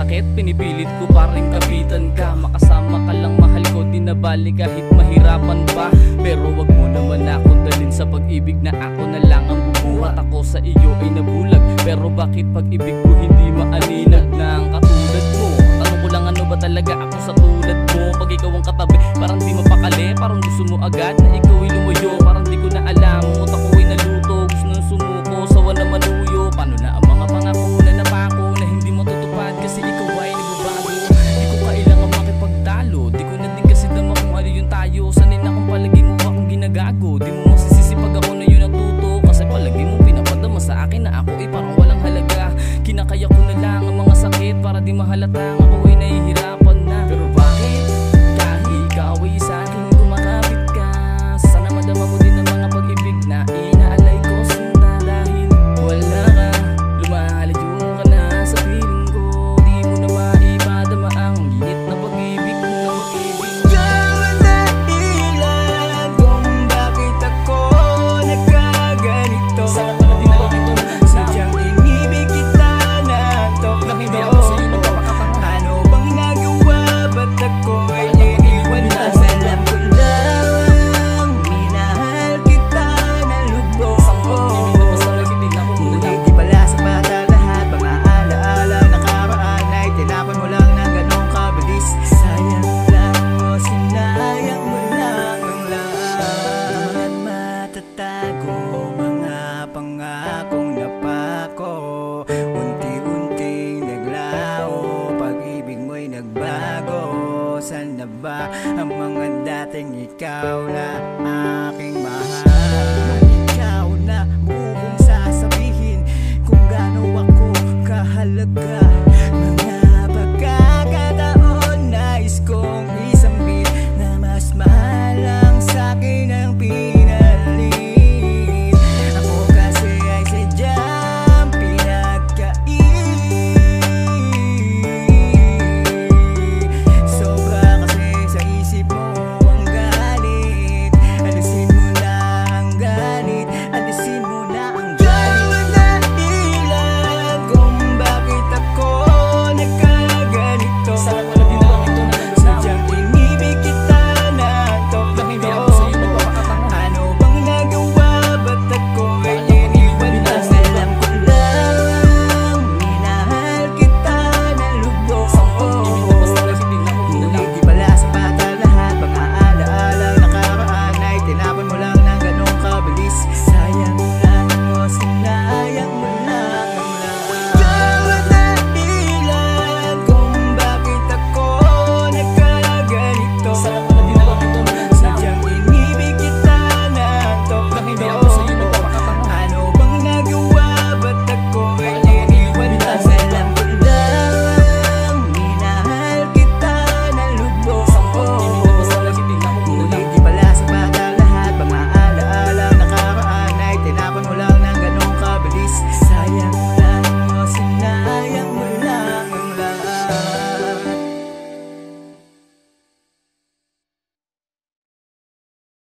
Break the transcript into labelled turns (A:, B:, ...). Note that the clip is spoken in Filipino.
A: sakit, pinipilit ko pa rin kapitan ka. Makasama ka lang mahal ko, di na bali kahit mahirapan pa. Pero wag mo naman akong dalhin sa pag-ibig na ako na lang ang bubuhat. Ako sa iyo ay nabulag, pero bakit pag-ibig ko hindi maaninag ng katulad mo? Tanong ko lang, ano ba talaga ako sa tulad mo? Pag ikaw ang katabi, parang di mapakali, parang gusto mo agad na ikaw ay lumayo. Parang di ko na alam mo, ako ay naluto, gusto nang sumuko, sawa na maluyo. Paano na ang mga pangako na napako na hindi matutupad kasi ikaw ay nagbabago? Di ko kailangan makipagtalo, di ko na din kasi dama kung ano yung tayo. Sanay na kung palagi mo akong ginagago, di mo masisisi pag ako na yun natuto. Kasi palagi mo pinapadama sa akin na ako ay parang walang halaga. Kinakaya ko na lang ang mga sakit para di mahalatang ako ay nahihirapan na. Pero bakit? Kahit ikaw ay sa akin kumakapit ka, sana madama mo din ang mga pag-ibig na inaalay ko sinta. Dahil wala ka, lumalayo ka na sa piling ko, di mo na maipadama ang init na pag-ibig mo.
B: Ikaw ang dahilan kung bakit ako nagkaganito.
A: Sana pala din ako ito
B: Sadyang inibig kita na to.
A: nang hindi ako sa'yo nagpapakatanga.
B: Ano bang nagawa? Ba't ako ay iniwan na? Alam ko lang minahal kita na lubos. Ngunit di pala sapat ang lahat. Mga alaala nakaraan ay tinapon mo lang ng ganong kabilis. Sayang lang o sinayang mo lang ang lahat. Matatago mga pangakong napako, unti-unting naglaho, pag-ibig mo'y nagbago. Saan na ba ang mga dating ikaw na